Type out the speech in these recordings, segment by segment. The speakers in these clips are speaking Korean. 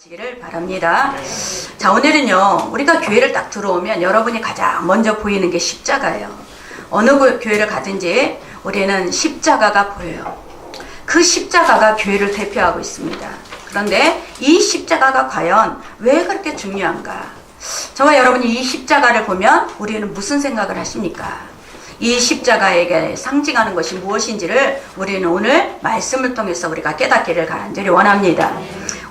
시기를 바랍니다. 자, 오늘은요, 우리가 교회를 딱 들어오면 여러분이 가장 먼저 보이는 게 십자가예요. 어느 교회를 가든지 우리는 십자가가 보여요. 그 십자가가 교회를 대표하고 있습니다. 그런데 이 십자가가 과연 왜 그렇게 중요한가? 저와 여러분이 이 십자가를 보면 우리는 무슨 생각을 하십니까? 이 십자가에게 상징하는 것이 무엇인지를 우리는 오늘 말씀을 통해서 우리가 깨닫기를 간절히 원합니다.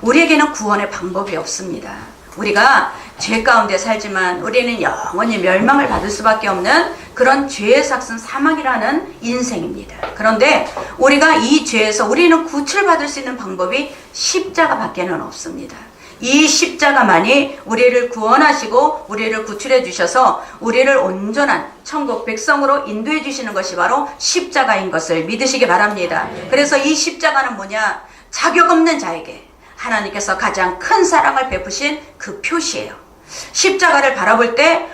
우리에게는 구원의 방법이 없습니다. 우리가 죄 가운데 살지만 우리는 영원히 멸망을 받을 수밖에 없는 그런 죄의 삭은 사망이라는 인생입니다. 그런데 우리가 이 죄에서 우리는 구출받을 수 있는 방법이 십자가밖에는 없습니다. 이 십자가만이 우리를 구원하시고 우리를 구출해 주셔서 우리를 온전한 천국 백성으로 인도해 주시는 것이 바로 십자가인 것을 믿으시기 바랍니다. 그래서 이 십자가는 뭐냐? 자격 없는 자에게 하나님께서 가장 큰 사랑을 베푸신 그 표시예요. 십자가를 바라볼 때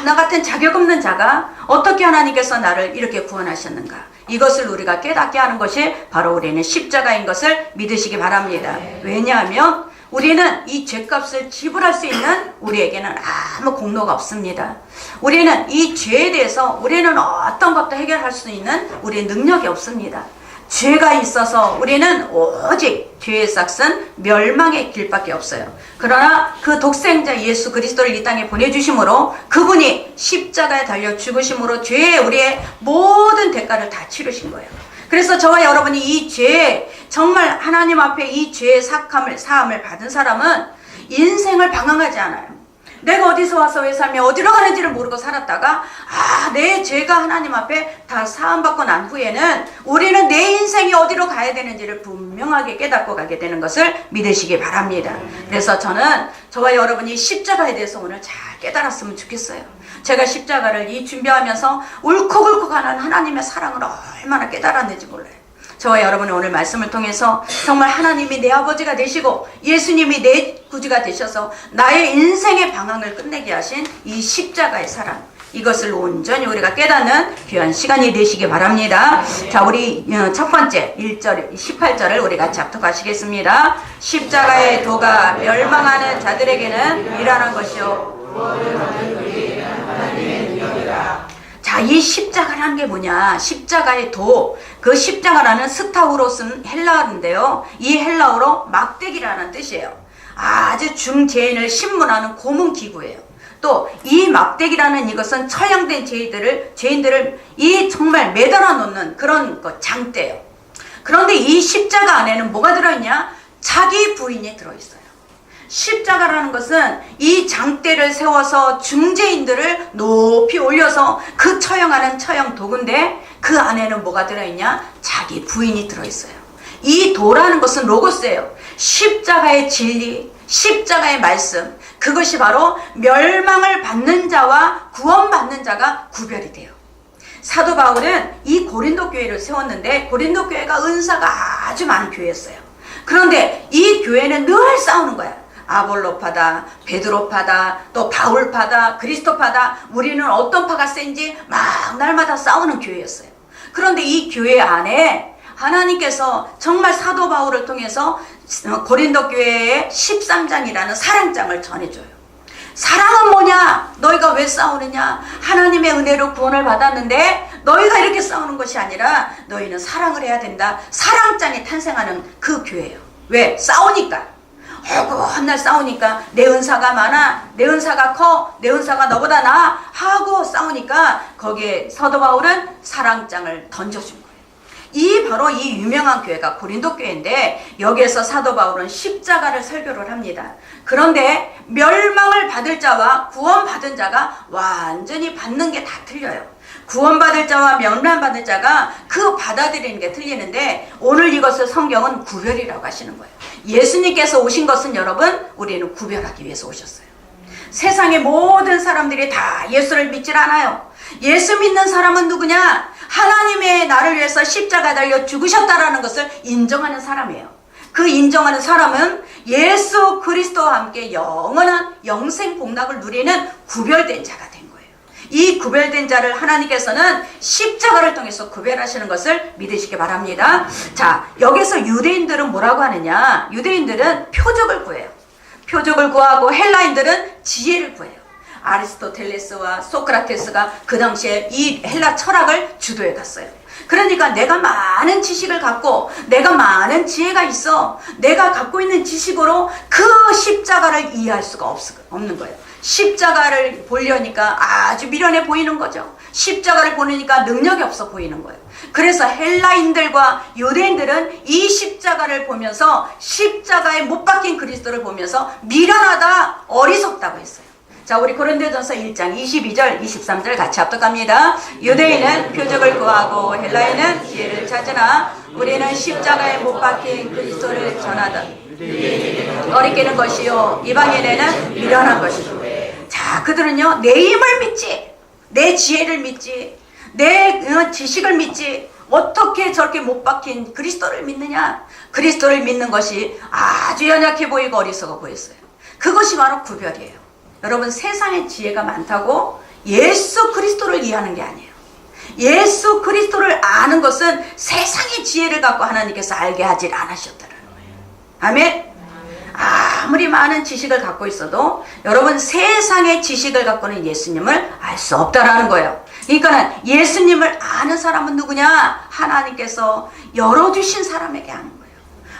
나 같은 자격 없는 자가 어떻게 하나님께서 나를 이렇게 구원하셨는가, 이것을 우리가 깨닫게 하는 것이 바로 우리는 십자가인 것을 믿으시기 바랍니다. 왜냐하면 우리는 이 죄값을 지불할 수 있는 우리에게는 아무 공로가 없습니다. 우리는 이 죄에 대해서 우리는 어떤 것도 해결할 수 있는 우리의 능력이 없습니다. 죄가 있어서 우리는 오직 죄의 삭은 멸망의 길밖에 없어요. 그러나 그 독생자 예수 그리스도를 이 땅에 보내주심으로 그분이 십자가에 달려 죽으심으로 죄의 우리의 모든 대가를 다 치르신 거예요. 그래서 저와 여러분이 이 죄, 정말 하나님 앞에 이 죄의 사함을 받은 사람은 인생을 방황하지 않아요. 내가 어디서 와서 왜 살며 어디로 가는지를 모르고 살았다가 내 죄가 하나님 앞에 다 사함받고 난 후에는 우리는 내 인생이 어디로 가야 되는지를 분명하게 깨닫고 가게 되는 것을 믿으시기 바랍니다. 그래서 저는 저와 여러분이 십자가에 대해서 오늘 잘 깨달았으면 좋겠어요. 제가 십자가를 준비하면서 울컥울컥하는 하나님의 사랑을 얼마나 깨달았는지 몰라요. 저와 여러분은 오늘 말씀을 통해서 정말 하나님이 내 아버지가 되시고 예수님이 내 구주가 되셔서 나의 인생의 방황을 끝내게 하신 이 십자가의 사랑, 이것을 온전히 우리가 깨닫는 귀한 시간이 되시기 바랍니다. 자, 우리 첫 번째 1절, 18절을 우리 같이 합독하시겠습니다. 십자가의 도가 멸망하는 자들에게는 일하는 것이요. 자, 이 십자가라는 게 뭐냐? 십자가의 도, 그 십자가라는 스타우로스는 헬라어인데요. 이 헬라어로 막대기라는 뜻이에요. 아주 중죄인을 신문하는 고문 기구예요. 또 이 막대기라는 이것은 처형된 죄인들을 이 정말 매달아 놓는 그런 장대예요. 그런데 이 십자가 안에는 뭐가 들어있냐? 자기 부인이 들어있어요. 십자가라는 것은 이 장대를 세워서 중죄인들을 높이 올려서 그 처형하는 처형 도구인데 그 안에는 뭐가 들어있냐? 자기 부인이 들어있어요. 이 도라는 것은 로고스예요. 십자가의 진리, 십자가의 말씀, 그것이 바로 멸망을 받는 자와 구원받는 자가 구별이 돼요. 사도 바울은 이 고린도 교회를 세웠는데 고린도 교회가 은사가 아주 많은 교회였어요. 그런데 이 교회는 늘 싸우는 거야. 아볼로파다, 베드로파다, 또 바울파다, 그리스도파다, 우리는 어떤 파가 센지 막 날마다 싸우는 교회였어요. 그런데 이 교회 안에 하나님께서 정말 사도 바울을 통해서 고린도 교회의 13장이라는 사랑장을 전해줘요. 사랑은 뭐냐? 너희가 왜 싸우느냐? 하나님의 은혜로 구원을 받았는데 너희가 이렇게 싸우는 것이 아니라 너희는 사랑을 해야 된다. 사랑장이 탄생하는 그 교회예요. 왜? 싸우니까. 날 싸우니까 내 은사가 많아, 내 은사가 커, 내 은사가 너보다 나아 하고 싸우니까 거기에 사도 바울은 사랑장을 던져준 거예요. 바로 이 유명한 교회가 고린도 교회인데 여기에서 사도 바울은 십자가를 설교를 합니다. 그런데 멸망을 받을 자와 구원받은 자가 완전히 받는 게 다 틀려요. 구원받을 자와 멸망받을 자가 그 받아들이는 게 틀리는데 오늘 이것을 성경은 구별이라고 하시는 거예요. 예수님께서 오신 것은 여러분, 우리는 구별하기 위해서 오셨어요. 세상의 모든 사람들이 다 예수를 믿질 않아요. 예수 믿는 사람은 누구냐? 하나님의 나를 위해서 십자가 달려 죽으셨다라는 것을 인정하는 사람이에요. 그 인정하는 사람은 예수 그리스도와 함께 영원한 영생 복락을 누리는 구별된 자가 된 거예요. 이 구별된 자를 하나님께서는 십자가를 통해서 구별하시는 것을 믿으시기 바랍니다. 자, 여기서 유대인들은 뭐라고 하느냐? 유대인들은 표적을 구해요. 표적을 구하고 헬라인들은 지혜를 구해요. 아리스토텔레스와 소크라테스가 그 당시에 이 헬라 철학을 주도해 갔어요. 그러니까 내가 많은 지식을 갖고 내가 많은 지혜가 있어 내가 갖고 있는 지식으로 그 십자가를 이해할 수가 없는 거예요. 십자가를 보려니까 아주 미련해 보이는 거죠. 십자가를 보니까 능력이 없어 보이는 거예요. 그래서 헬라인들과 유대인들은 이 십자가를 보면서 십자가에 못 박힌 그리스도를 보면서 미련하다 어리석다고 했어요. 자, 우리 고린도전서 1장 22절 23절 같이 합독합니다. 유대인은 표적을 구하고 헬라인은 지혜를 찾으나 우리는 십자가에 못 박힌 그리스도를 전하다. 어리끼는 것이요 이방인에는 미련한 것이죠. 자, 그들은요 내 힘을 믿지, 내 지혜를 믿지, 내 지식을 믿지 어떻게 저렇게 못 박힌 그리스도를 믿느냐. 그리스도를 믿는 것이 아주 연약해 보이고 어리석어 보였어요. 그것이 바로 구별이에요. 여러분, 세상에 지혜가 많다고 예수 그리스도를 이해하는 게 아니에요. 예수 그리스도를 아는 것은 세상의 지혜를 갖고 하나님께서 알게 하질 않으셨다는 거예요. 아멘? 아무리 많은 지식을 갖고 있어도 여러분 세상의 지식을 갖고는 예수님을 알 수 없다라는 거예요. 그러니까 예수님을 아는 사람은 누구냐? 하나님께서 열어주신 사람에게 아는 거예요.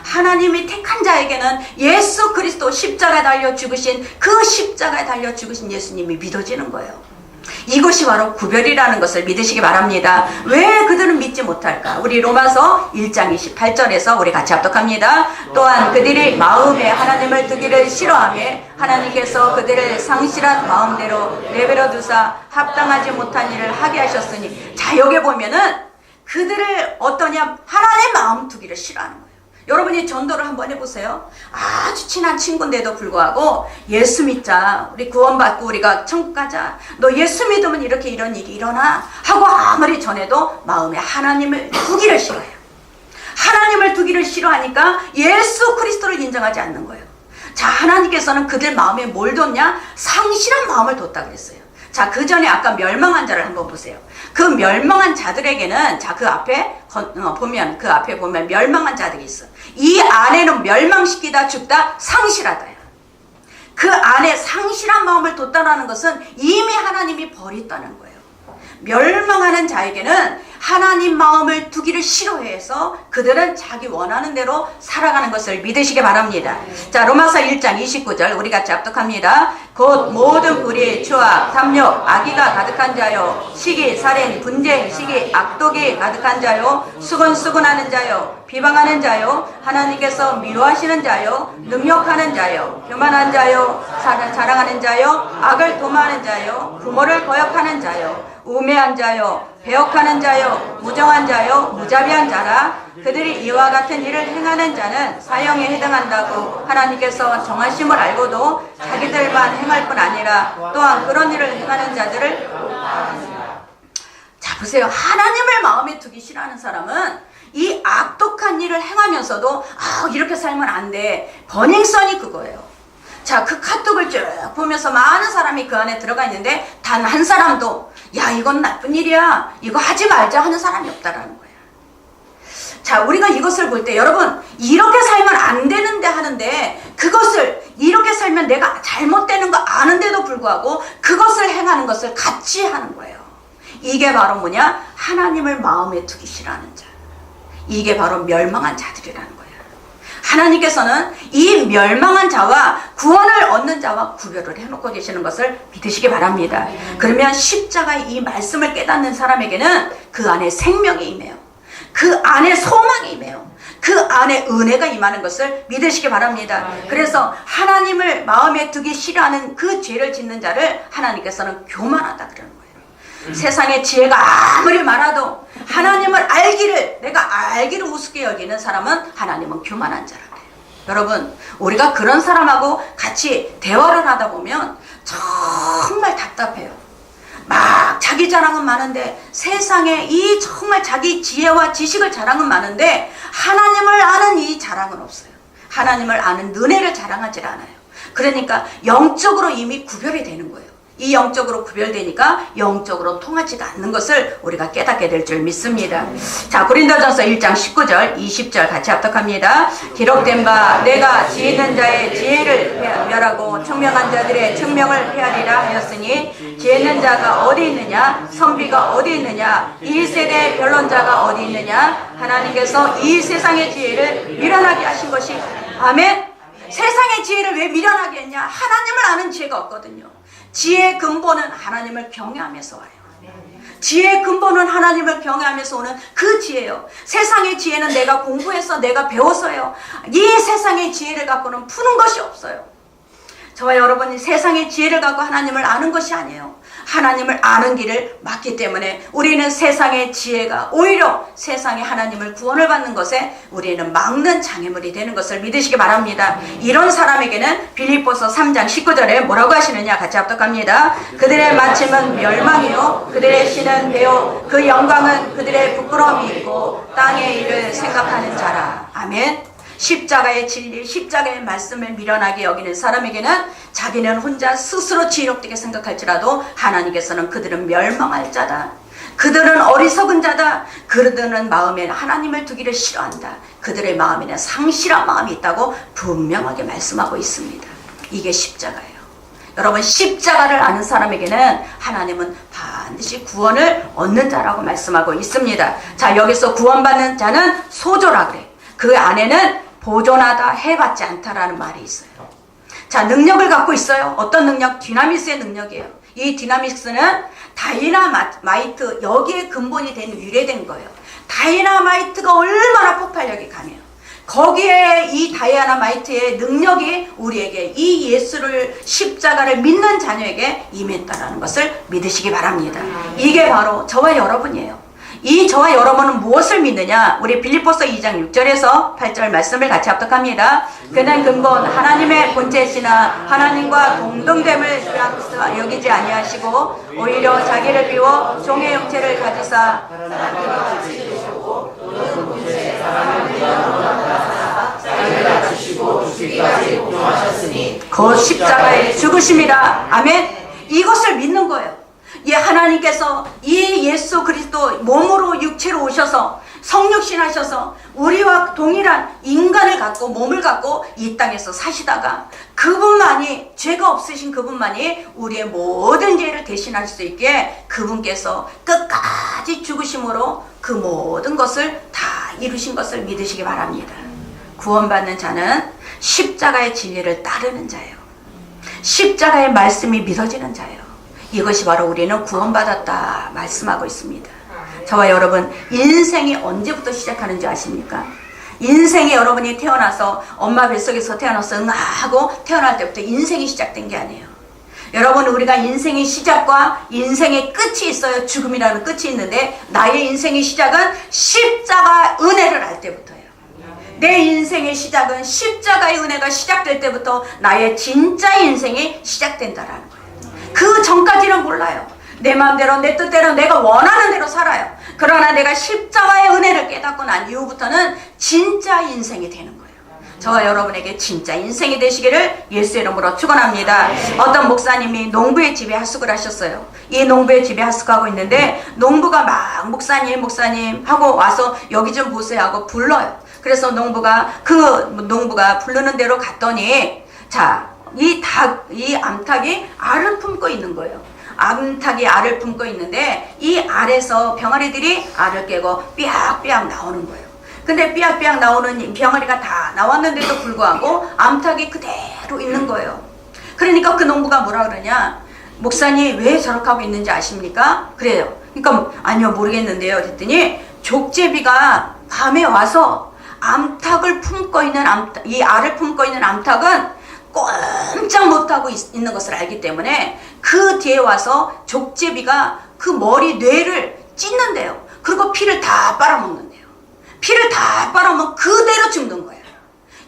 하나님이 택한 자에게는 예수 그리스도 십자가에 달려 죽으신 그 십자가에 달려 죽으신 예수님이 믿어지는 거예요. 이것이 바로 구별이라는 것을 믿으시기 바랍니다. 왜 그들은 믿지 못할까? 우리 로마서 1장 28절에서 우리 같이 합독합니다. 또한 그들이 마음에 하나님을 두기를 싫어하며 하나님께서 그들을 상실한 마음대로 내버려 두사 합당하지 못한 일을 하게 하셨으니. 자, 여기 보면은 그들을 어떠냐? 하나님의 마음 두기를 싫어하는 거예요. 여러분이 전도를 한번 해보세요. 아주 친한 친구인데도 불구하고 예수 믿자, 우리 구원받고 우리가 천국 가자, 너 예수 믿으면 이렇게 이런 일이 일어나 하고 아무리 전해도 마음에 하나님을 두기를 싫어해요. 하나님을 두기를 싫어하니까 예수 그리스도를 인정하지 않는 거예요. 자, 하나님께서는 그들 마음에 뭘 뒀냐? 상실한 마음을 뒀다 그랬어요. 자, 그 전에 아까 멸망한 자를 한번 보세요. 그 멸망한 자들에게는, 자, 그 앞에 보면 멸망한 자들이 있어. 이 안에는 멸망시키다, 죽다, 상실하다야. 그 안에 상실한 마음을 뒀다라는 것은 이미 하나님이 버렸다는 거예요. 멸망하는 자에게는 하나님 마음을 두기를 싫어해서 그들은 자기 원하는 대로 살아가는 것을 믿으시기 바랍니다. 자, 로마서 1장 29절 우리 같이 합독합니다. 곧 모든 불의, 추악, 탐욕, 악의가 가득한 자요, 시기, 살인, 분쟁, 시기, 악독이 가득한 자요, 수근수근하는 자요, 비방하는 자요, 하나님께서 미워하시는 자요, 능욕하는 자요, 교만한 자요, 자랑하는 자요, 악을 도모하는 자요, 부모를 거역하는 자요, 우매한 자요, 배역하는 자요, 무정한 자요, 무자비한 자라. 그들이 이와 같은 일을 행하는 자는 사형에 해당한다고 하나님께서 정하심을 알고도 자기들만 행할 뿐 아니라 또한 그런 일을 행하는 자들을. 자, 보세요. 하나님을 마음에 두기 싫어하는 사람은 이 악독한 일을 행하면서도 이렇게 살면 안 돼. 버닝썬이 그거예요. 자, 그 카톡을 쭉 보면서 많은 사람이 그 안에 들어가 있는데 단 한 사람도 야, 이건 나쁜 일이야, 이거 하지 말자 하는 사람이 없다라는 거예요. 자, 우리가 이것을 볼 때 여러분, 이렇게 살면 안 되는데 하는데 그것을 이렇게 살면 내가 잘못되는 거 아는데도 불구하고 그것을 행하는 것을 같이 하는 거예요. 이게 바로 뭐냐? 하나님을 마음에 두기 싫어하는 자. 이게 바로 멸망한 자들이라는 거예요. 하나님께서는 이 멸망한 자와 구원을 얻는 자와 구별을 해놓고 계시는 것을 믿으시기 바랍니다. 그러면 십자가의 이 말씀을 깨닫는 사람에게는 그 안에 생명이 임해요. 그 안에 소망이 임해요. 그 안에 은혜가 임하는 것을 믿으시기 바랍니다. 그래서 하나님을 마음에 두기 싫어하는 그 죄를 짓는 자를 하나님께서는 교만하다 그러는 거예요. 세상에 지혜가 아무리 많아도 하나님을 내가 알기를 우습게 여기는 사람은 하나님은 교만한 자라 그래요. 여러분, 우리가 그런 사람하고 같이 대화를 하다 보면 정말 답답해요. 막 자기 자랑은 많은데, 세상에 이 정말 자기 지혜와 지식을 자랑은 많은데 하나님을 아는 이 자랑은 없어요. 하나님을 아는 은혜를 자랑하지 않아요. 그러니까 영적으로 이미 구별이 되는 거예요. 이 영적으로 구별되니까 영적으로 통하지가 않는 것을 우리가 깨닫게 될 줄 믿습니다. 자, 고린도전서 1장 19절 20절 같이 합독합니다. 기록된 바 내가 지혜 있는 자의 지혜를 멸하고 청명한 자들의 청명을 헤아리라 하였으니 지혜 있는 자가 어디 있느냐, 선비가 어디 있느냐, 이 세대의 변론자가 어디 있느냐. 하나님께서 이 세상의 지혜를 미련하게 하신 것이, 아멘. 세상의 지혜를 왜 미련하게 했냐? 하나님을 아는 지혜가 없거든요. 지혜의 근본은 하나님을 경외하면서 와요. 지혜의 근본은 하나님을 경외하면서 오는 그 지혜요. 세상의 지혜는 내가 공부해서 내가 배워서요. 이 세상의 지혜를 갖고는 푸는 것이 없어요. 저와 여러분이 세상의 지혜를 갖고 하나님을 아는 것이 아니에요. 하나님을 아는 길을 맞기 때문에 우리는 세상의 지혜가 오히려 세상에 하나님을 구원을 받는 것에 우리는 막는 장애물이 되는 것을 믿으시기 바랍니다. 이런 사람에게는 빌립보서 3장 19절에 뭐라고 하시느냐 같이 합독합니다. 그들의 마침은 멸망이요 그들의 신은 배요 그 영광은 그들의 부끄러움이 있고 땅의 일을 생각하는 자라. 아멘. 십자가의 진리, 십자가의 말씀을 미련하게 여기는 사람에게는 자기는 혼자 스스로 지혜롭게 생각할지라도 하나님께서는 그들은 멸망할 자다. 그들은 어리석은 자다. 그들은 마음에 하나님을 두기를 싫어한다. 그들의 마음에는 상실한 마음이 있다고 분명하게 말씀하고 있습니다. 이게 십자가예요. 여러분, 십자가를 아는 사람에게는 하나님은 반드시 구원을 얻는 자라고 말씀하고 있습니다. 자, 여기서 구원받는 자는 소조라 그래. 그 안에는 보존하다 해봤지 않다라는 말이 있어요. 자, 능력을 갖고 있어요. 어떤 능력? 디나미스의 능력이에요. 이 디나미스는 다이나마이트, 여기에 근본이 된 유래된 거예요. 다이나마이트가 얼마나 폭발력이 강해요. 거기에 이 다이나마이트의 능력이 우리에게 이 예수를, 십자가를 믿는 자녀에게 임했다라는 것을 믿으시기 바랍니다. 이게 바로 저와 여러분이에요. 이 저와 여러분은 무엇을 믿느냐? 우리 빌립보서 2장 6절에서 8절 말씀을 같이 합독합니다. 그는 근본 하나님의 본체시나 하나님과 동등됨을 여기지 아니하시고 오히려 자기를 비워 종의 형체를 가지사 그 십자가에 죽으심이라. 아멘. 이것을 믿는 거예요. 이 하나님께서 이 예수 그리스도 몸으로 육체로 오셔서 성육신하셔서 우리와 동일한 인간을 갖고 몸을 갖고 이 땅에서 사시다가 그분만이, 죄가 없으신 그분만이 우리의 모든 죄를 대신할 수 있게 그분께서 끝까지 죽으심으로 그 모든 것을 다 이루신 것을 믿으시기 바랍니다. 구원받는 자는 십자가의 진리를 따르는 자예요. 십자가의 말씀이 믿어지는 자예요. 이것이 바로 우리는 구원받았다 말씀하고 있습니다. 저와 여러분, 인생이 언제부터 시작하는지 아십니까? 인생에 여러분이 태어나서 엄마 뱃속에서 태어나서 응하고 태어날 때부터 인생이 시작된 게 아니에요. 여러분, 우리가 인생의 시작과 인생의 끝이 있어요. 죽음이라는 끝이 있는데 나의 인생의 시작은 십자가 은혜를 알 때부터예요. 내 인생의 시작은 십자가의 은혜가 시작될 때부터 나의 진짜 인생이 시작된다라는 거예요. 그 전까지는 몰라요. 내 마음대로 내 뜻대로 내가 원하는 대로 살아요. 그러나 내가 십자가의 은혜를 깨닫고 난 이후부터는 진짜 인생이 되는 거예요. 저와 여러분에게 진짜 인생이 되시기를 예수의 이름으로 축원합니다. 어떤 목사님이 농부의 집에 하숙을 하셨어요. 이 농부의 집에 하숙하고 있는데 농부가 막 목사님 하고 와서 여기 좀 보세요 하고 불러요. 그래서 농부가 부르는 대로 갔더니 자, 이 암탉이 알을 품고 있는 거예요. 암탉이 알을 품고 있는데 이 알에서 병아리들이 알을 깨고 삐약삐약 나오는 거예요. 근데 삐약삐약 나오는 병아리가 다 나왔는데도 불구하고 암탉이 그대로 있는 거예요. 그러니까 그 농부가 뭐라 그러냐? 목사님 왜 저렇게 하고 있는지 아십니까? 그래요. 그러니까 아니요 모르겠는데요. 그랬더니 족제비가 밤에 와서 암탉을 품고 있는 이 알을 품고 있는 암탉은 꼼짝 못하고 있는 것을 알기 때문에 그 뒤에 와서 족제비가 그 머리 뇌를 찢는데요. 그리고 피를 다 빨아먹는데요. 피를 다 빨아먹으면 그대로 죽는 거예요.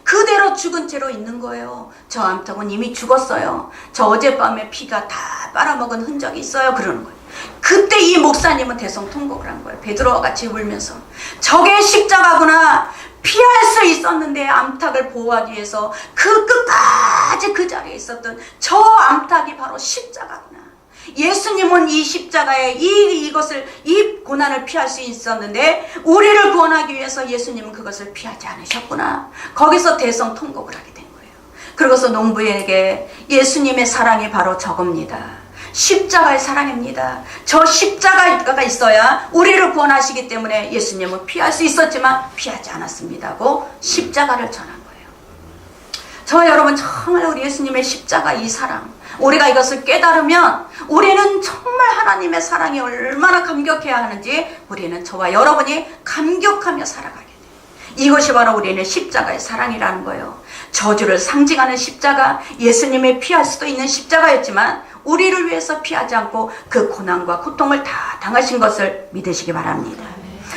그대로 죽은 채로 있는 거예요. 저 암탉은 이미 죽었어요. 저 어젯밤에 피가 다 빨아먹은 흔적이 있어요. 그러는 거예요. 그때 이 목사님은 대성통곡을 한 거예요. 베드로와 같이 울면서 저게 십자가구나. 피할 수 있었는데 암탉을 보호하기 위해서 그 끝까지 그 자리에 있었던 저 암탉이 바로 십자가구나. 예수님은 이 십자가에 이 고난을 피할 수 있었는데 우리를 구원하기 위해서 예수님은 그것을 피하지 않으셨구나. 거기서 대성통곡을 하게 된 거예요. 그러고서 농부에게 예수님의 사랑이 바로 저겁니다. 십자가의 사랑입니다. 저 십자가가 있어야 우리를 구원하시기 때문에 예수님은 피할 수 있었지만 피하지 않았습니다고 십자가를 전한 거예요. 저 여러분, 정말 우리 예수님의 십자가 이 사랑, 우리가 이것을 깨달으면 우리는 정말 하나님의 사랑이 얼마나 감격해야 하는지 우리는 저와 여러분이 감격하며 살아가게 돼요. 이것이 바로 우리는 십자가의 사랑이라는 거예요. 저주를 상징하는 십자가, 예수님이 피할 수도 있는 십자가였지만 우리를 위해서 피하지 않고 그 고난과 고통을 다 당하신 것을 믿으시기 바랍니다.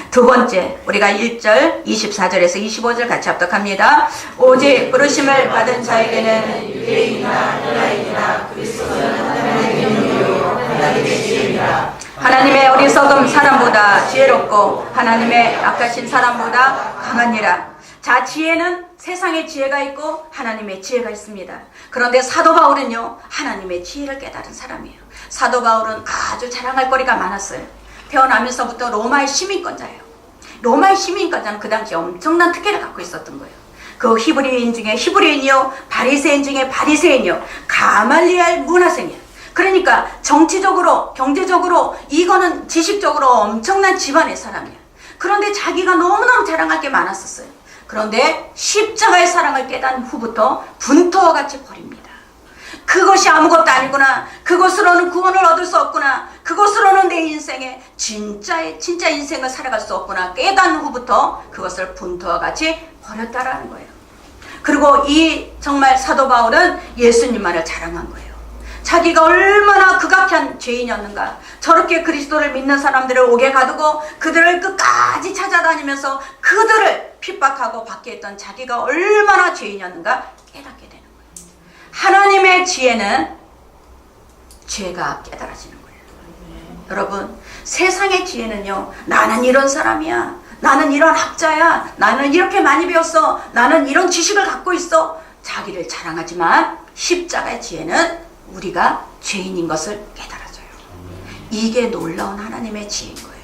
두 번째, 우리가 1절 24절에서 25절 같이 합독합니다. 오직 부르심을 받은 자에게는 유대인이나 헬라인이나 그리스도는 하나님의 능력으로 하나님의 지혜이라. 하나님의 어리석음 사람보다 지혜롭고 하나님의 약하신 사람보다 강하니라. 자, 지혜는 세상의 지혜가 있고 하나님의 지혜가 있습니다. 그런데 사도 바울은요, 하나님의 지혜를 깨달은 사람이에요. 사도 바울은 아주 자랑할 거리가 많았어요. 태어나면서부터 로마의 시민권자예요. 로마의 시민권자는 그 당시에 엄청난 특혜를 갖고 있었던 거예요. 그 히브리인 중에 히브리인이요, 바리새인 중에 바리새인이요, 가말리엘 문화생이에요. 그러니까 정치적으로, 경제적으로, 이거는 지식적으로 엄청난 집안의 사람이에요. 그런데 자기가 너무너무 자랑할 게 많았었어요. 그런데 십자가의 사랑을 깨달은 후부터 분토와 같이 버립니다. 그것이 아무것도 아니구나. 그것으로는 구원을 얻을 수 없구나. 그것으로는 내 인생에 진짜 인생을 살아갈 수 없구나. 깨달은 후부터 그것을 분토와 같이 버렸다라는 거예요. 그리고 이 정말 사도 바울은 예수님만을 자랑한 거예요. 자기가 얼마나 극악한 죄인이었는가. 저렇게 그리스도를 믿는 사람들을 옥에 가두고 그들을 끝까지 찾아다니면서 그들을 핍박하고 받게 했던 자기가 얼마나 죄인이었는가 깨닫게 되는 거예요. 하나님의 지혜는 죄가 깨달아지는 거예요. 여러분, 세상의 지혜는요, 나는 이런 사람이야, 나는 이런 학자야, 나는 이렇게 많이 배웠어, 나는 이런 지식을 갖고 있어, 자기를 자랑하지만 십자가의 지혜는 우리가 죄인인 것을 깨달아져요. 이게 놀라운 하나님의 지혜인 거예요.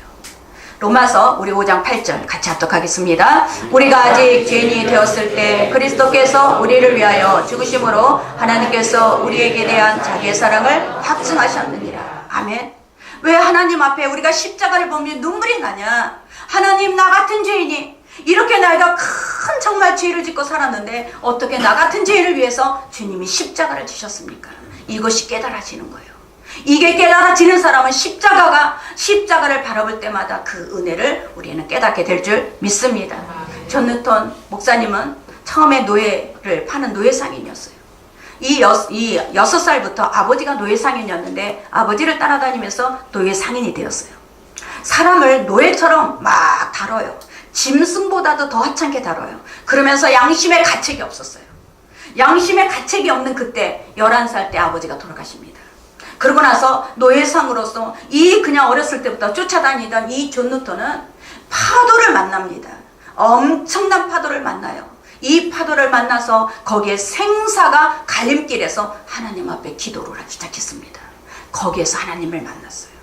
로마서 우리 5장 8절 같이 합독하겠습니다. 우리가 아직 죄인이 되었을 때 그리스도께서 우리를 위하여 죽으심으로 하나님께서 우리에게 대한 자기의 사랑을 확증하셨느니라. 아멘. 왜 하나님 앞에 우리가 십자가를 보면 눈물이 나냐? 하나님, 나 같은 죄인이 이렇게 나이가 큰 정말 죄를 짓고 살았는데 어떻게 나 같은 죄인을 위해서 주님이 십자가를 지셨습니까? 이것이 깨달아지는 거예요. 이게 깨달아지는 사람은 십자가를 바라볼 때마다 그 은혜를 우리는 깨닫게 될 줄 믿습니다. 존 뉴턴 목사님은 처음에 노예를 파는 노예상인이었어요. 이 6살부터 아버지가 노예상인이었는데 아버지를 따라다니면서 노예상인이 되었어요. 사람을 노예처럼 막 다뤄요. 짐승보다도 더 하찮게 다뤄요. 그러면서 양심의 가책이 없었어요. 양심의 가책이 없는 그때 11살 때 아버지가 돌아가십니다. 그러고 나서 노예상으로서 그냥 어렸을 때부터 쫓아다니던 이 존 뉴턴은 파도를 만납니다. 엄청난 파도를 만나요. 이 파도를 만나서 거기에 생사가 갈림길에서 하나님 앞에 기도를 하기 시작했습니다. 거기에서 하나님을 만났어요.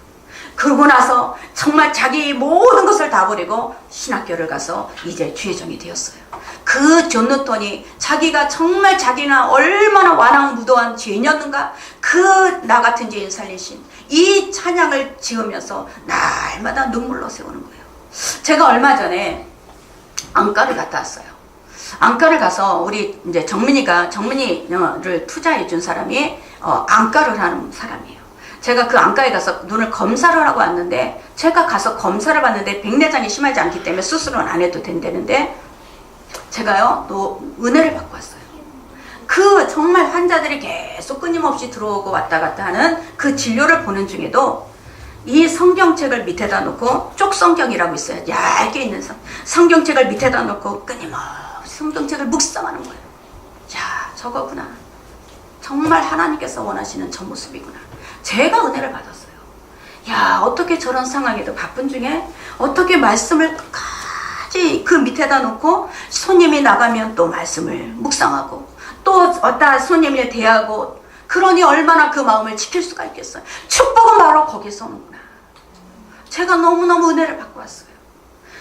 그러고 나서 정말 자기 모든 것을 다 버리고 신학교를 가서 이제 주의종이 되었어요. 그 존 뉴턴이 자기가 정말 자기나 얼마나 완악무도한 죄인이었는가, 그 나 같은 죄인 살리신 이 찬양을 지으면서 날마다 눈물로 세우는 거예요. 제가 얼마 전에 안과를 갔다 왔어요. 안과를 가서 우리 이제 정민이를 투자해 준 사람이 안과를 하는 사람이에요. 제가 그 안과에 가서 눈을 검사를 하고 왔는데, 제가 가서 검사를 받는데 백내장이 심하지 않기 때문에 수술은 안 해도 된다는데 제가요 또 은혜를 받고 왔어요. 그 정말 환자들이 계속 끊임없이 들어오고 왔다 갔다 하는 그 진료를 보는 중에도 이 성경책을 밑에다 놓고, 쪽성경이라고 있어요. 얇게 있는 성경책을 밑에다 놓고 끊임없이 성경책을 묵상하는 거예요. 야, 저거구나. 정말 하나님께서 원하시는 저 모습이구나. 제가 은혜를 받았어요. 야, 어떻게 저런 상황에도 바쁜 중에 어떻게 말씀을 끝까지 그 밑에다 놓고 손님이 나가면 또 말씀을 묵상하고 또 어디다 손님을 대하고 그러니 얼마나 그 마음을 지킬 수가 있겠어요. 축복은 바로 거기서 오는구나. 제가 너무너무 은혜를 받고 왔어요.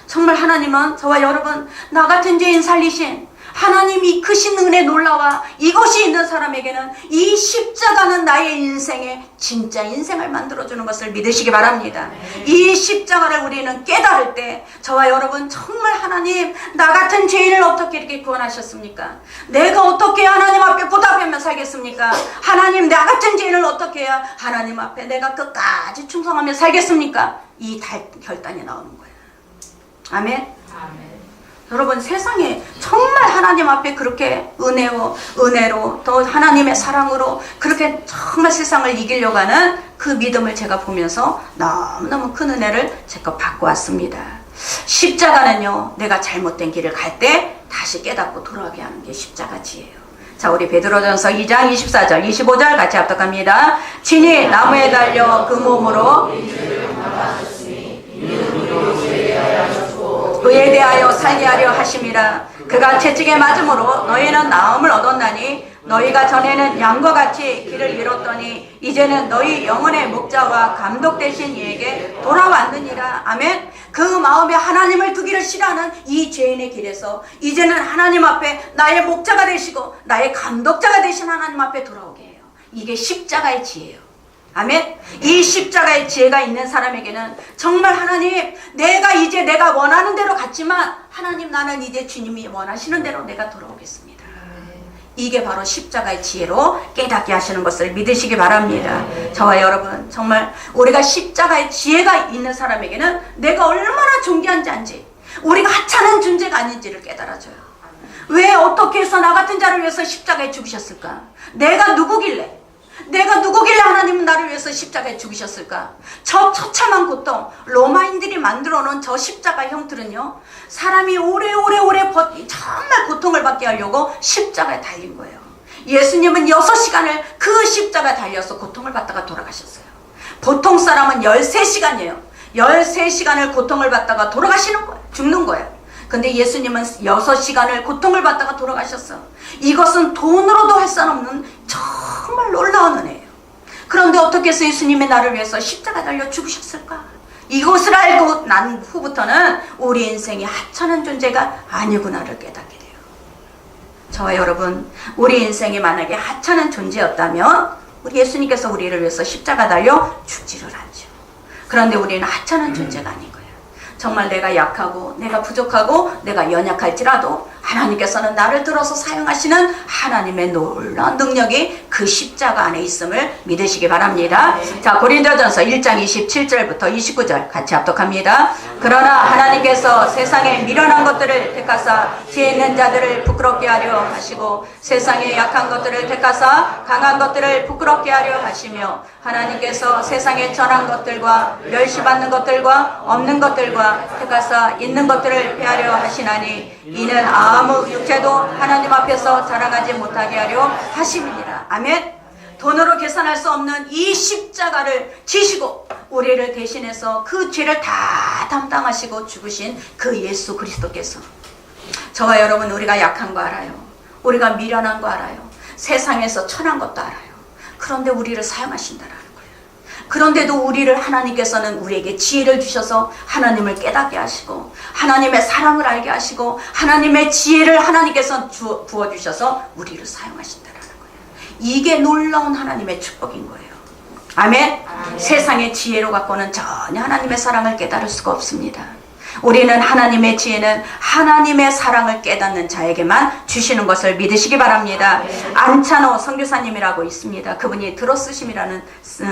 정말 하나님은 저와 여러분, 나 같은 죄인 살리신 하나님이 크신 은혜 놀라와 이것이 있는 사람에게는 이 십자가는 나의 인생의 진짜 인생을 만들어주는 것을 믿으시기 바랍니다. 이 십자가를 우리는 깨달을 때 저와 여러분, 정말 하나님, 나 같은 죄인을 어떻게 이렇게 구원하셨습니까? 내가 어떻게 하나님 앞에 보답하며 살겠습니까? 하나님, 나 같은 죄인을 어떻게 해야 하나님 앞에 내가 끝까지 충성하며 살겠습니까? 이 결단이 나오는 거예요. 아멘. 아멘. 여러분, 세상에 정말 하나님 앞에 그렇게 은혜로 또 하나님의 사랑으로 그렇게 정말 세상을 이기려고 하는 그 믿음을 제가 보면서 너무너무 큰 은혜를 제가 받고 왔습니다. 십자가는요, 내가 잘못된 길을 갈 때 다시 깨닫고 돌아가게 하는 게 십자가 지예요. 자, 우리 베드로전서 2장 24절 25절 같이 합독합니다. 친히 나무에 달려 그 몸으로 의에 대하여 살게 하려 하심이라. 그가 채찍에 맞음으로 너희는 나음을 얻었나니 너희가 전에는 양과 같이 길을 잃었더니 이제는 너희 영혼의 목자와 감독 되신 이에게 돌아왔느니라. 아멘. 그 마음에 하나님을 두기를 싫어하는 이 죄인의 길에서 이제는 하나님 앞에 나의 목자가 되시고 나의 감독자가 되신 하나님 앞에 돌아오게 해요. 이게 십자가의 지혜예요. 아멘. 이 십자가의 지혜가 있는 사람에게는 정말 하나님, 내가 원하는 대로 갔지만 하나님, 나는 이제 주님이 원하시는 대로 내가 돌아오겠습니다. 이게 바로 십자가의 지혜로 깨닫게 하시는 것을 믿으시기 바랍니다. 저와 여러분, 정말 우리가 십자가의 지혜가 있는 사람에게는 내가 얼마나 존귀한지, 우리가 하찮은 존재가 아닌지를 깨달아줘요. 왜 어떻게 해서 나 같은 자를 위해서 십자가에 죽으셨을까? 내가 누구길래 하나님은 나를 위해서 십자가에 죽으셨을까? 저 처참한 고통, 로마인들이 만들어 놓은 저 십자가 형틀은요, 사람이 오래오래 정말 고통을 받게 하려고 십자가에 달린 거예요. 예수님은 6시간을 그 십자가에 달려서 고통을 받다가 돌아가셨어요. 보통 사람은 13시간이에요. 13시간을 고통을 받다가 돌아가시는 거예요. 죽는 거예요. 근데 예수님은 6시간을 고통을 받다가 돌아가셨어. 이것은 돈으로도 할 수 없는 정말 놀라운 은혜예요. 그런데 어떻게 해서 예수님이 나를 위해서 십자가 달려 죽으셨을까? 이것을 알고 난 후부터는 우리 인생이 하찮은 존재가 아니구나를 깨닫게 돼요. 저와 여러분, 우리 인생이 만약에 하찮은 존재였다면 우리 예수님께서 우리를 위해서 십자가 달려 죽지를 않죠. 그런데 우리는 하찮은 존재가 아닌 거예요. 정말 내가 약하고 내가 부족하고 내가 연약할지라도 하나님께서는 나를 들어서 사용하시는 하나님의 놀라운 능력이 그 십자가 안에 있음을 믿으시기 바랍니다. 자, 고린도전서 1장 27절부터 29절 같이 합독합니다. 그러나 하나님께서 세상에 미련한 것들을 택하사 지혜 있는 자들을 부끄럽게 하려 하시고 세상에 약한 것들을 택하사 강한 것들을 부끄럽게 하려 하시며 하나님께서 세상에 전한 것들과 멸시받는 것들과 없는 것들과 택하사 있는 것들을 폐하려 하시나니 이는 아무 육체도 하나님 앞에서 자랑하지 못하게 하려 하심이니라. 아멘. 돈으로 계산할 수 없는 이 십자가를 지시고 우리를 대신해서 그 죄를 다 담당하시고 죽으신 그 예수 그리스도께서, 저와 여러분, 우리가 약한 거 알아요. 우리가 미련한 거 알아요. 세상에서 천한 것도 알아요. 그런데 우리를 사용하신다라는 거예요. 그런데도 우리를 하나님께서는 우리에게 지혜를 주셔서 하나님을 깨닫게 하시고 하나님의 사랑을 알게 하시고 하나님의 지혜를 하나님께서 부어주셔서 우리를 사용하신다라는 거예요. 이게 놀라운 하나님의 축복인 거예요. 아멘. 세상의 지혜로 갖고는 전혀 하나님의 사랑을 깨달을 수가 없습니다. 우리는 하나님의 지혜는 하나님의 사랑을 깨닫는 자에게만 주시는 것을 믿으시기 바랍니다. 안찬호 선교사님이라고 있습니다. 그분이 들어쓰심이라는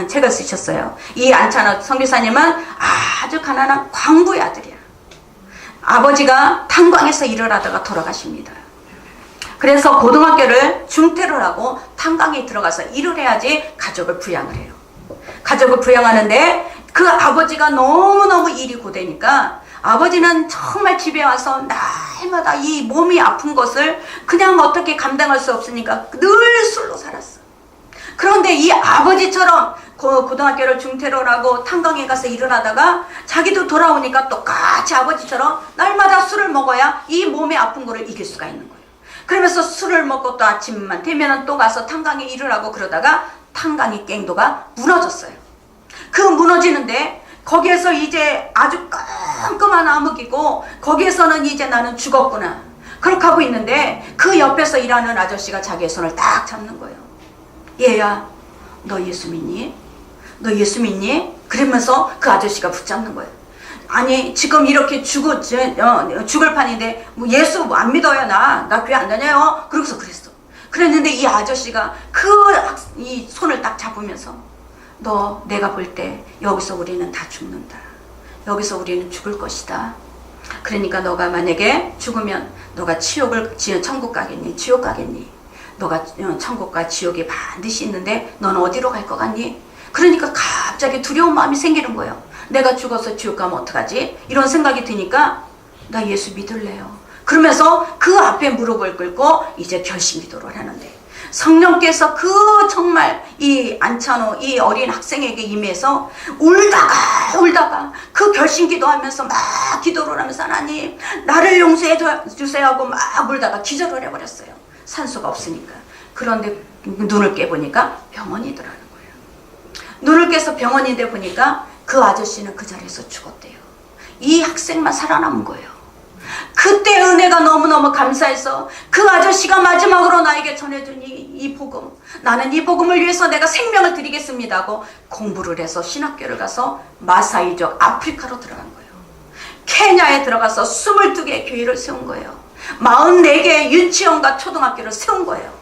책을 쓰셨어요. 이 안찬호 선교사님은 아주 가난한 광부의 아들이야. 아버지가 탄광에서 일을 하다가 돌아가십니다. 그래서 고등학교를 중퇴를 하고 탄광에 들어가서 일을 해야지 가족을 부양을 해요. 가족을 부양하는데 그 아버지가 너무너무 일이 고되니까 아버지는 정말 집에 와서 날마다 이 몸이 아픈 것을 그냥 어떻게 감당할 수 없으니까 늘 술로 살았어. 그런데 이 아버지처럼 고등학교를 중퇴를 하고 탄광에 가서 일을 하다가 자기도 돌아오니까 똑같이 아버지처럼 날마다 술을 먹어야 이 몸의 아픈 거를 이길 수가 있는 거예요. 그러면서 술을 먹고 또 아침만 되면은 또 가서 탄광에 일을 하고 그러다가 탄광이 갱도가 무너졌어요. 그 무너지는데 거기에서 이제 아주 깜깜한 암흑이고 거기에서는 이제 나는 죽었구나 그렇게 하고 있는데 그 옆에서 일하는 아저씨가 자기의 손을 딱 잡는 거예요. 얘야, 너 예수 믿니? 너 예수 믿니? 그러면서 그 아저씨가 붙잡는 거예요. 아니 지금 이렇게 죽을 판인데 뭐 예수 안 믿어요. 나 교회 안 다녀요. 그러고서 그랬어. 그랬는데 이 아저씨가 이 손을 딱 잡으면서 너 내가 볼 때 여기서 우리는 다 죽는다. 여기서 우리는 죽을 것이다. 그러니까 너가 만약에 죽으면 너가 천국 가겠니? 지옥 가겠니? 너가 천국과 지옥이 반드시 있는데 넌 어디로 갈 것 같니? 그러니까 갑자기 두려운 마음이 생기는 거예요. 내가 죽어서 지옥 가면 어떡하지? 이런 생각이 드니까 나 예수 믿을래요. 그러면서 그 앞에 무릎을 꿇고 이제 결심 기도를 하는데 성령께서 그 정말 이 안찬호 이 어린 학생에게 임해서 울다가 그 결심 기도하면서 막 기도를 하면서 하나님 나를 용서해 주세요 하고 막 울다가 기절을 해버렸어요. 산소가 없으니까. 그런데 눈을 깨보니까 병원이더라는 거예요. 눈을 깨서 병원인데 보니까 그 아저씨는 그 자리에서 죽었대요. 이 학생만 살아남은 거예요. 그때 은혜가 너무너무 감사해서 그 아저씨가 마지막으로 나에게 전해준 이 복음, 나는 이 복음을 위해서 내가 생명을 드리겠습니다 하고 공부를 해서 신학교를 가서 마사이족 아프리카로 들어간 거예요. 케냐에 들어가서 22개의 교회를 세운 거예요. 44개의 유치원과 초등학교를 세운 거예요.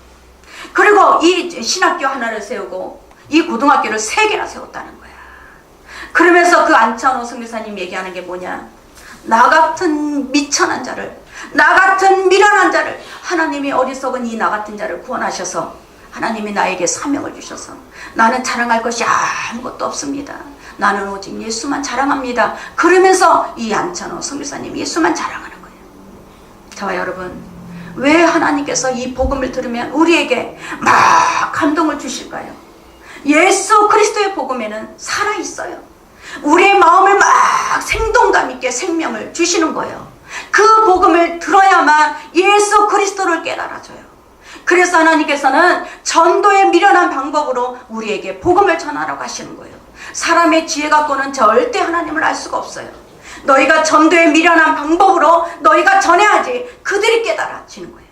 그리고 이 신학교 하나를 세우고 이 고등학교를 3개나 세웠다는 거야. 그러면서 그 안찬호 선교사님 얘기하는 게 뭐냐? 나 같은 미천한 자를, 나 같은 미련한 자를 하나님이 어리석은 이 나 같은 자를 구원하셔서 하나님이 나에게 사명을 주셔서 나는 자랑할 것이 아무것도 없습니다. 나는 오직 예수만 자랑합니다. 그러면서 이 안찬호 선교사님 예수만 자랑하는 거예요. 저와 여러분, 왜 하나님께서 이 복음을 들으면 우리에게 막 감동을 주실까요? 예수 그리스도의 복음에는 살아있어요. 우리의 마음을 막 생동감 있게 생명을 주시는 거예요. 그 복음을 들어야만 예수 그리스도를 깨달아줘요. 그래서 하나님께서는 전도의 미련한 방법으로 우리에게 복음을 전하라고 하시는 거예요. 사람의 지혜 갖고는 절대 하나님을 알 수가 없어요. 너희가 전도의 미련한 방법으로 너희가 전해야지 그들이 깨달아지는 거예요.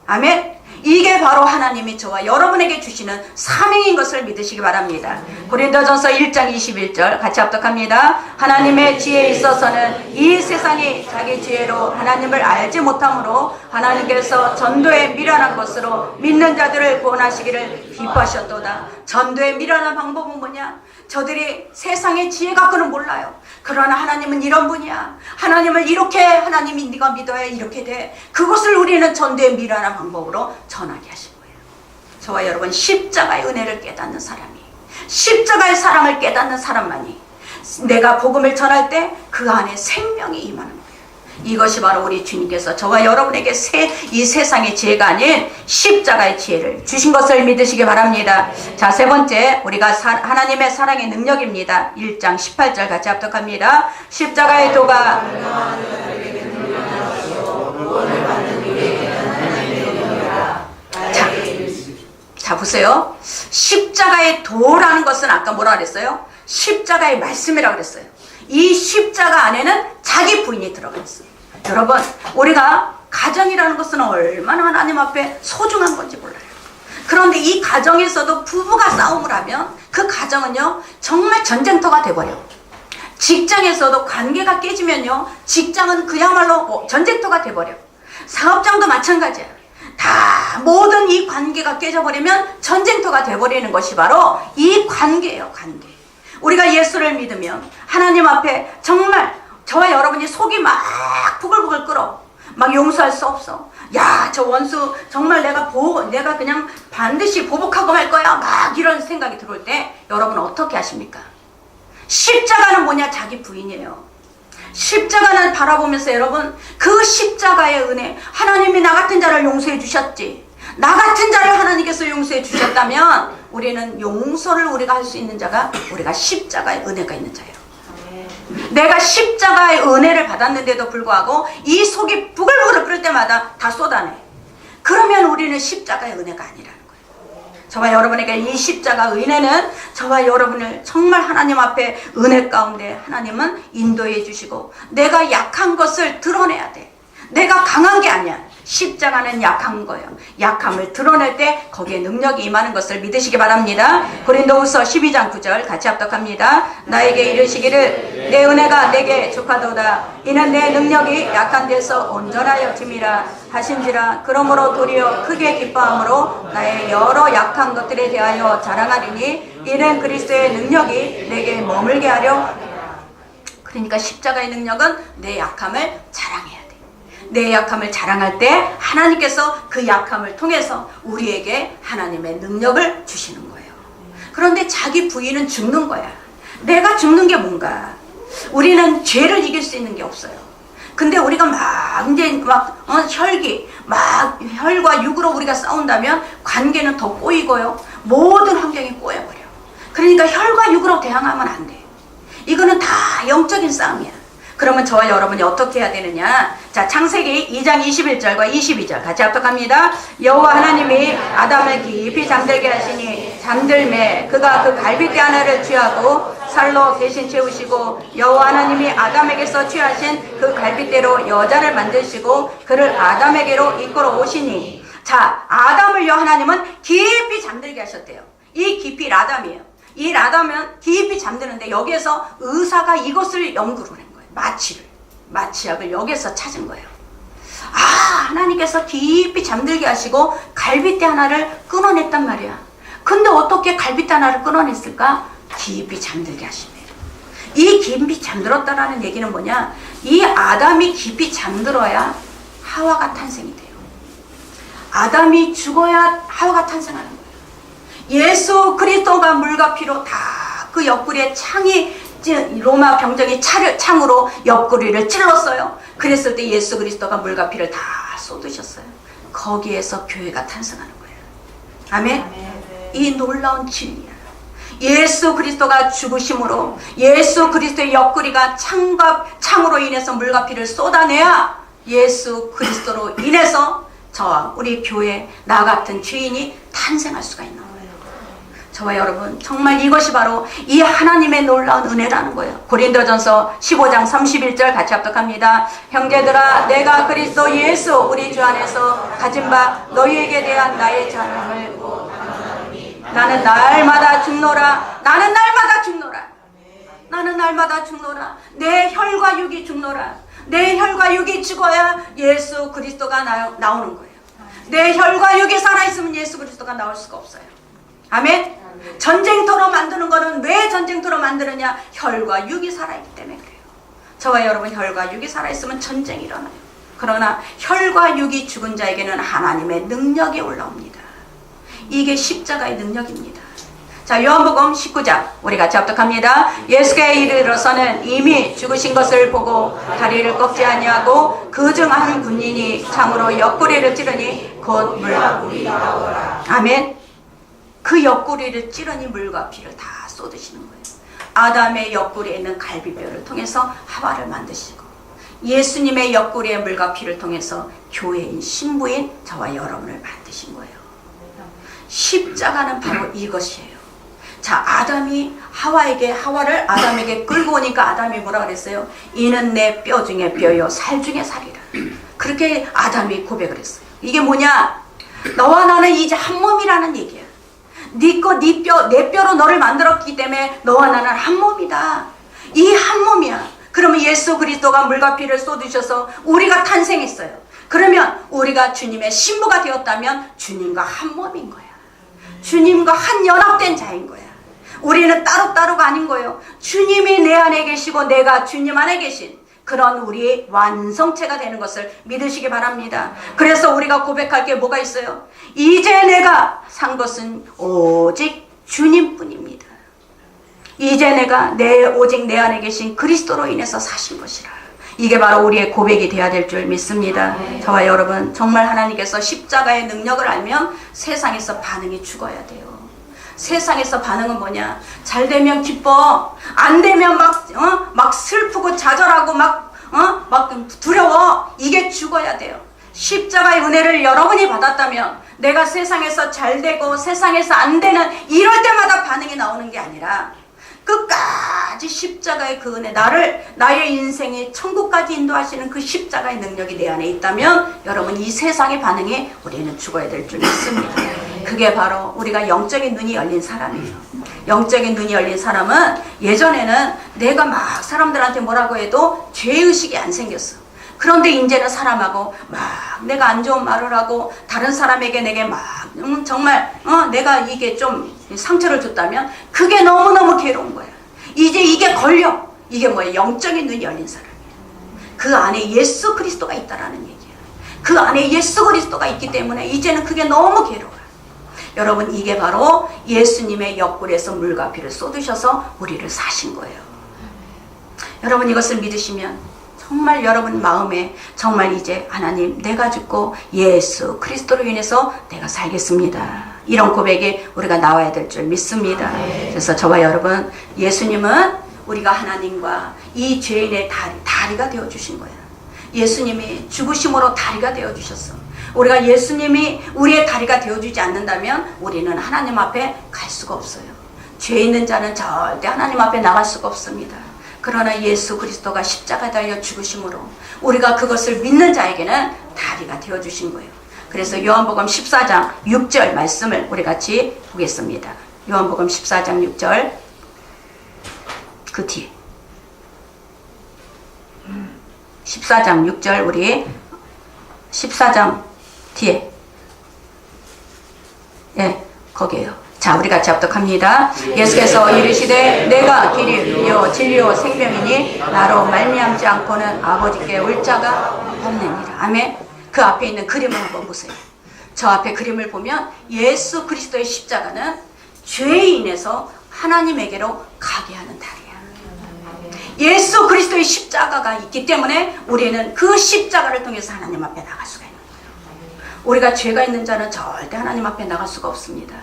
아멘. 이게 바로 하나님이 저와 여러분에게 주시는 사명인 것을 믿으시기 바랍니다. 고린도전서 1장 21절 같이 합독합니다. 하나님의 지혜에 있어서는 이 세상이 자기 지혜로 하나님을 알지 못하므로 하나님께서 전도에 미련한 것으로 믿는 자들을 구원하시기를 기뻐하셨도다. 전도에 미련한 방법은 뭐냐? 저들이 세상의 지혜 갖고는 몰라요. 그러나 하나님은 이런 분이야. 하나님을 이렇게 하나님이 네가 믿어야 이렇게 돼. 그것을 우리는 전도의 미련한 방법으로 전하게 하신 거예요. 저와 여러분, 십자가의 은혜를 깨닫는 사람이, 십자가의 사랑을 깨닫는 사람만이 내가 복음을 전할 때 그 안에 생명이 임하는 거예요. 이것이 바로 우리 주님께서 저와 여러분에게 이 세상의 지혜가 아닌 십자가의 지혜를 주신 것을 믿으시기 바랍니다. 자, 세 번째, 우리가 하나님의 사랑의 능력입니다. 1장 18절 같이 합독합니다. 십자가의 도가 자, 보세요. 십자가의 도라는 것은 아까 뭐라 그랬어요? 십자가의 말씀이라고 그랬어요. 이 십자가 안에는 자기 부인이 들어가 있어요. 여러분, 우리가 가정이라는 것은 얼마나 하나님 앞에 소중한 건지 몰라요. 그런데 이 가정에서도 부부가 싸움을 하면 그 가정은요 정말 전쟁터가 돼버려요. 직장에서도 관계가 깨지면요 직장은 그야말로 전쟁터가 돼버려요. 사업장도 마찬가지야. 다 모든 이 관계가 깨져버리면 전쟁터가 돼버리는 것이 바로 이 관계예요. 관계. 우리가 예수를 믿으면 하나님 앞에 정말 저와 여러분이 속이 막 부글부글 끓어. 막 용서할 수 없어. 야, 저 원수 정말 내가 그냥 반드시 보복하고 말 거야. 막 이런 생각이 들어올 때 여러분 어떻게 하십니까? 십자가는 뭐냐? 자기 부인이에요. 십자가는 바라보면서 여러분, 그 십자가의 은혜, 하나님이 나 같은 자를 용서해 주셨지. 나 같은 자를 하나님께서 용서해 주셨다면 우리는 용서를 우리가 할 수 있는 자가 우리가 십자가의 은혜가 있는 자예요. 내가 십자가의 은혜를 받았는데도 불구하고 이 속이 부글부글 끓을 때마다 다 쏟아내. 그러면 우리는 십자가의 은혜가 아니라는 거예요. 저와 여러분에게 이 십자가 은혜는 저와 여러분을 정말 하나님 앞에 은혜 가운데 하나님은 인도해 주시고 내가 약한 것을 드러내야 돼. 내가 강한 게 아니야. 십자가는 약한 거예요. 약함을 드러낼 때 거기에 능력이 임하는 것을 믿으시기 바랍니다. 고린도후서 12장 9절 같이 합독합니다. 나에게 이르시기를 내 은혜가 내게 족하도다. 이는 내 능력이 약한 데서 온전하여 짐이라 하신지라. 그러므로 도리어 크게 기뻐함으로 나의 여러 약한 것들에 대하여 자랑하리니 이는 그리스도의 능력이 내게 머물게 하려. 그러니까 십자가의 능력은 내 약함을 자랑해야 돼. 내 약함을 자랑할 때 하나님께서 그 약함을 통해서 우리에게 하나님의 능력을 주시는 거예요. 그런데 자기 부인은 죽는 거야. 내가 죽는 게 뭔가? 우리는 죄를 이길 수 있는 게 없어요. 근데 우리가 혈과 육으로 우리가 싸운다면 관계는 더 꼬이고요. 모든 환경이 꼬여버려. 그러니까 혈과 육으로 대항하면 안 돼. 이거는 다 영적인 싸움이야. 그러면 저와 여러분이 어떻게 해야 되느냐? 자, 창세기 2장 21절과 22절 같이 합독합니다. 여호와 하나님이 아담을 깊이 잠들게 하시니 잠들매 그가 그 갈빗대 하나를 취하고 살로 대신 채우시고 여호와 하나님이 아담에게서 취하신 그 갈빗대로 여자를 만드시고 그를 아담에게로 이끌어 오시니. 자, 아담을요 하나님은 깊이 잠들게 하셨대요. 이 깊이 라담이에요. 이 라담은 깊이 잠드는데 여기에서 의사가 이것을 연구를 한 거예요. 마취약을 여기서 찾은 거예요. 하나님께서 깊이 잠들게 하시고 갈빗대 하나를 끊어냈단 말이야. 근데 어떻게 갈빗대 하나를 끊어냈을까? 깊이 잠들게 하시네요. 이 깊이 잠들었다라는 얘기는 뭐냐? 이 아담이 깊이 잠들어야 하와가 탄생이 돼요. 아담이 죽어야 하와가 탄생하는 거예요. 예수 그리스도가 물과 피로 다 그 옆구리에 로마 병정이 창으로 옆구리를 찔렀어요. 그랬을 때 예수 그리스도가 물과 피를 다 쏟으셨어요. 거기에서 교회가 탄생하는 거예요. 아멘? 이 놀라운 진리야. 예수 그리스도가 죽으심으로 예수 그리스도의 옆구리가 창으로 인해서 물과 피를 쏟아내야 예수 그리스도로 인해서 저와 우리 교회 나 같은 죄인이 탄생할 수가 있는 거예요. 저와 여러분 정말 이것이 바로 이 하나님의 놀라운 은혜라는 거예요. 고린도전서 15장 31절 같이 합독합니다. 형제들아 내가 그리스도 예수 우리 주 안에서 가진 바 너희에게 대한 나의 자랑을 나는 날마다 죽노라. 나는 날마다 죽노라. 나는 날마다 죽노라. 내 혈과 육이 죽노라. 내 혈과 육이 죽어야 예수 그리스도가 나오는 거예요. 내 혈과 육이 살아있으면 예수 그리스도가 나올 수가 없어요. 아멘? 전쟁터로 만드는 거는 왜 전쟁터로 만드느냐? 혈과 육이 살아있기 때문에 그래요. 저와 여러분 혈과 육이 살아있으면 전쟁이 일어나요. 그러나 혈과 육이 죽은 자에게는 하나님의 능력이 올라옵니다. 이게 십자가의 능력입니다. 자, 요한복음 19장 우리 같이 합독합니다. 예수께 이르러서는 이미 죽으신 것을 보고 다리를 꺾지 아니하고 그중 한 군인이 창으로 옆구리를 찌르니 곧 물과 불이 나오더라. 아멘. 그 옆구리를 찌르니 물과 피를 다 쏟으시는 거예요. 아담의 옆구리에 있는 갈비뼈를 통해서 하와를 만드시고 예수님의 옆구리의 물과 피를 통해서 교회인 신부인 저와 여러분을 만드신 거예요. 십자가는 바로 이것이에요. 자, 하와를 아담에게 끌고 오니까 아담이 뭐라 그랬어요? 이는 내 뼈 중에 뼈요 살 중에 살이라. 그렇게 아담이 고백을 했어요. 이게 뭐냐? 너와 나는 이제 한 몸이라는 얘기야. 내 뼈로 너를 만들었기 때문에 너와 나는 한 몸이다. 이 한 몸이야. 그러면 예수 그리스도가 물과 피를 쏟으셔서 우리가 탄생했어요. 그러면 우리가 주님의 신부가 되었다면 주님과 한 몸인 거야. 주님과 한 연합된 자인 거야. 우리는 따로따로가 아닌 거예요. 주님이 내 안에 계시고 내가 주님 안에 계신 그런 우리의 완성체가 되는 것을 믿으시기 바랍니다. 그래서 우리가 고백할 게 뭐가 있어요? 이제 내가 산 것은 오직 주님뿐입니다. 이제 내가 오직 내 안에 계신 그리스도로 인해서 사신 것이라. 이게 바로 우리의 고백이 되어야 될 줄 믿습니다. 저와 여러분 정말 하나님께서 십자가의 능력을 알면 세상에서 반응이 죽어야 돼요. 세상에서 반응은 뭐냐? 잘 되면 기뻐, 안 되면 막 슬프고 좌절하고 막 두려워. 이게 죽어야 돼요. 십자가의 은혜를 여러분이 받았다면 내가 세상에서 잘 되고 세상에서 안 되는 이럴 때마다 반응이 나오는 게 아니라 끝까지 십자가의 그 은혜, 나의 인생이 천국까지 인도하시는 그 십자가의 능력이 내 안에 있다면 여러분 이 세상의 반응에 우리는 죽어야 될 줄 믿습니다. 그게 바로 우리가 영적인 눈이 열린 사람이에요. 영적인 눈이 열린 사람은 예전에는 내가 막 사람들한테 뭐라고 해도 죄의식이 안 생겼어. 그런데 이제는 사람하고 막 내가 안 좋은 말을 하고 다른 사람에게 내게 막 정말 내가 이게 좀 상처를 줬다면 그게 너무너무 괴로운 거야. 이제 이게 걸려. 이게 뭐야? 영적인 눈이 열린 사람이야. 그 안에 예수 그리스도가 있다라는 얘기야. 그 안에 예수 그리스도가 있기 때문에 이제는 그게 너무 괴로워요. 여러분 이게 바로 예수님의 옆구리에서 물과 피를 쏟으셔서 우리를 사신 거예요. 여러분 이것을 믿으시면 정말 여러분 마음에 정말 이제 하나님 내가 죽고 예수 그리스도로 인해서 내가 살겠습니다. 이런 고백이 우리가 나와야 될 줄 믿습니다. 그래서 저와 여러분 예수님은 우리가 하나님과 이 죄인의 다리가 되어주신 거예요. 예수님이 죽으심으로 다리가 되어주셨어. 우리가 예수님이 우리의 다리가 되어주지 않는다면 우리는 하나님 앞에 갈 수가 없어요. 죄 있는 자는 절대 하나님 앞에 나갈 수가 없습니다. 그러나 예수 그리스도가 십자가에 달려 죽으심으로 우리가 그것을 믿는 자에게는 다리가 되어주신 거예요. 그래서 요한복음 14장 6절 말씀을 우리 같이 보겠습니다. 요한복음 14장 6절 그 뒤에 14장 6절 우리 14장 뒤에 거기에요. 자, 우리 같이 합독합니다. 예수께서 이르시되 내가 길이요 진리요 생명이니 나로 말미암지 않고는 아버지께 올 자가 없느니라. 아멘. 그 앞에 있는 그림을 한번 보세요. 저 앞에 그림을 보면 예수 그리스도의 십자가는 죄에 인해서 하나님에게로 가게 하는 다리야. 예수 그리스도의 십자가가 있기 때문에 우리는 그 십자가를 통해서 하나님 앞에 나갈 수가 있는 거예요. 우리가 죄가 있는 자는 절대 하나님 앞에 나갈 수가 없습니다.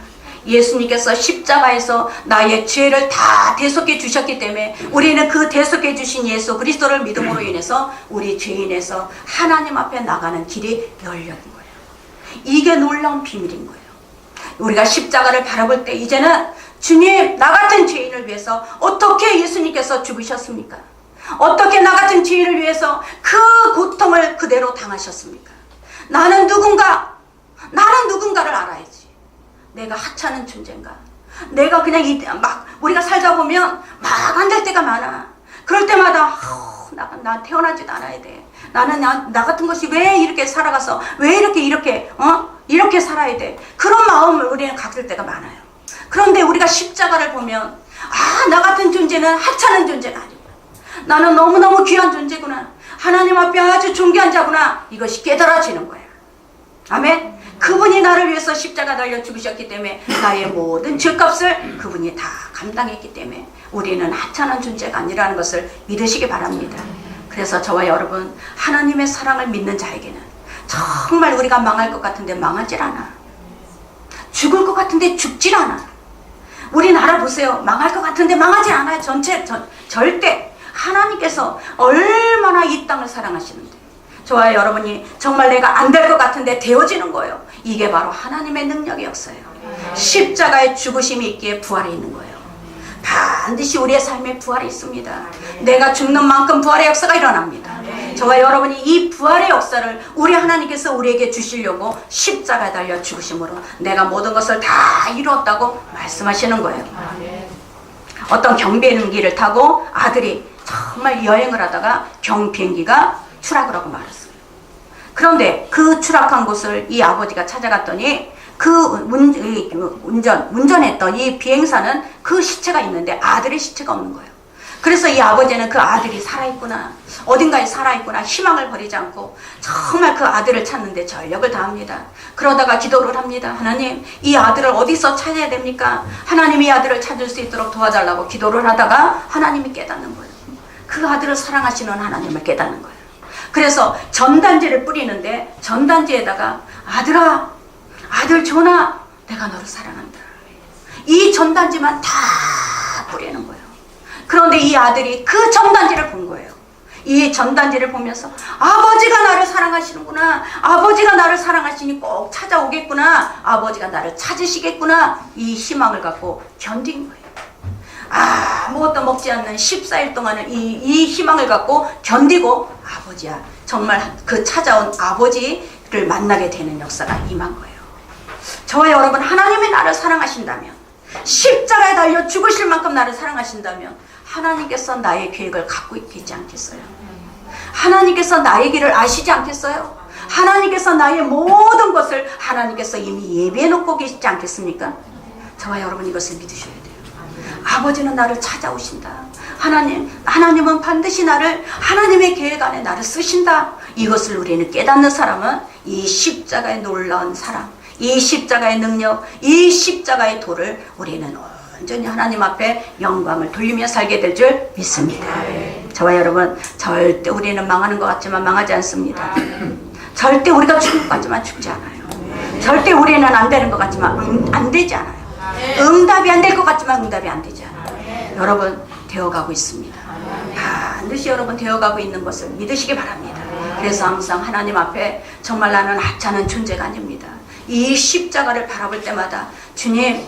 예수님께서 십자가에서 나의 죄를 다 대속해 주셨기 때문에 우리는 그 대속해 주신 예수 그리스도를 믿음으로 인해서 우리 죄인에서 하나님 앞에 나가는 길이 열려진 거예요. 이게 놀라운 비밀인 거예요. 우리가 십자가를 바라볼 때 이제는 주님, 나 같은 죄인을 위해서 어떻게 예수님께서 죽으셨습니까? 어떻게 나 같은 죄인을 위해서 그 고통을 그대로 당하셨습니까? 나는 누군가를 알아야지. 내가 하찮은 존재인가? 내가 그냥 우리가 살다 보면 막 안 될 때가 많아. 그럴 때마다 나 태어나지도 않아야 돼. 나는 나 같은 것이 왜 이렇게 살아가서 왜 이렇게 살아야 돼. 그런 마음을 우리는 가질 때가 많아요. 그런데 우리가 십자가를 보면 나 같은 존재는 하찮은 존재가 아니구나. 나는 너무너무 귀한 존재구나. 하나님 앞에 아주 존귀한 자구나. 이것이 깨달아지는 거야. 아멘. 그분이 나를 위해서 십자가 달려 죽으셨기 때문에 나의 모든 죄값을 그분이 다 감당했기 때문에 우리는 하찮은 존재가 아니라는 것을 믿으시기 바랍니다. 그래서 저와 여러분 하나님의 사랑을 믿는 자에게는 정말 우리가 망할 것 같은데 망하질 않아. 죽을 것 같은데 죽질 않아. 우리나라 보세요. 망할 것 같은데 망하지 않아요. 절대. 하나님께서 얼마나 이 땅을 사랑하시는데 저와 여러분이 정말 내가 안 될 것 같은데 되어지는 거예요. 이게 바로 하나님의 능력의 역사예요. 십자가의 죽으심이 있기에 부활이 있는 거예요. 반드시 우리의 삶에 부활이 있습니다. 내가 죽는 만큼 부활의 역사가 일어납니다. 저와 여러분이 이 부활의 역사를 우리 하나님께서 우리에게 주시려고 십자가에 달려 죽으심으로 내가 모든 것을 다 이루었다고 말씀하시는 거예요. 어떤 경비행기를 타고 아들이 정말 여행을 하다가 비행기가 추락을 하고 말았어요. 그런데 그 추락한 곳을 이 아버지가 찾아갔더니 운전했던 이 비행사는 그 시체가 있는데 아들의 시체가 없는 거예요. 그래서 이 아버지는 그 아들이 살아있구나, 어딘가에 살아있구나 희망을 버리지 않고 정말 그 아들을 찾는데 전력을 다합니다. 그러다가 기도를 합니다. 하나님, 이 아들을 어디서 찾아야 됩니까? 하나님 이 아들을 찾을 수 있도록 도와달라고 기도를 하다가 하나님이 깨닫는 거예요. 그 아들을 사랑하시는 하나님을 깨닫는 거예요. 그래서 전단지를 뿌리는데 전단지에다가 아들아, 아들 조나, 내가 너를 사랑한다. 이 전단지만 다 뿌리는 거예요. 그런데 이 아들이 그 전단지를 본 거예요. 이 전단지를 보면서 아버지가 나를 사랑하시는구나. 아버지가 나를 사랑하시니 꼭 찾아오겠구나. 아버지가 나를 찾으시겠구나. 이 희망을 갖고 견딘 거예요. 아무것도 먹지 않는 14일 동안은 이 희망을 갖고 견디고 아버지야 정말 그 찾아온 아버지를 만나게 되는 역사가 임한 거예요. 저와 여러분, 하나님이 나를 사랑하신다면, 십자가에 달려 죽으실 만큼 나를 사랑하신다면 하나님께서 나의 계획을 갖고 있지 않겠어요? 하나님께서 나의 길을 아시지 않겠어요? 하나님께서 나의 모든 것을 하나님께서 이미 예비해 놓고 계시지 않겠습니까? 저와 여러분, 이것을 믿으셔야 돼요. 아버지는 나를 찾아오신다. 하나님은 반드시 나를, 하나님의 계획 안에 나를 쓰신다. 이것을 우리는 깨닫는 사람은 이 십자가의 놀라운 사랑, 이 십자가의 능력, 이 십자가의 도를 우리는 온전히 하나님 앞에 영광을 돌리며 살게 될 줄 믿습니다. 저와 여러분, 절대 우리는 망하는 것 같지만 망하지 않습니다. 절대 우리가 죽을 것 같지만 죽지 않아요. 절대 우리는 안 되는 것 같지만 안 되지 않아요. 응답이 안 될 것 같지만 응답이 안 되지 않아요. 여러분, 되어가고 있습니다. 반드시 여러분 되어가고 있는 것을 믿으시기 바랍니다. 그래서 항상 하나님 앞에 정말 나는 하찮은 존재가 아닙니다. 이 십자가를 바라볼 때마다 주님,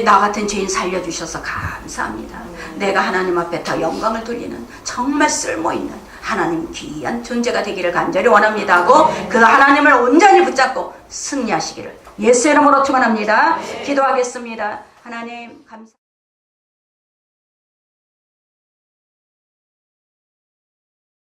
나 같은 죄인 살려주셔서 감사합니다. 내가 하나님 앞에 더 영광을 돌리는 정말 쓸모있는 하나님 귀한 존재가 되기를 간절히 원합니다 하고 그 하나님을 온전히 붙잡고 승리하시기를 예수 이름으로 축원합니다. 기도하겠습니다. 하나님 감사합니다.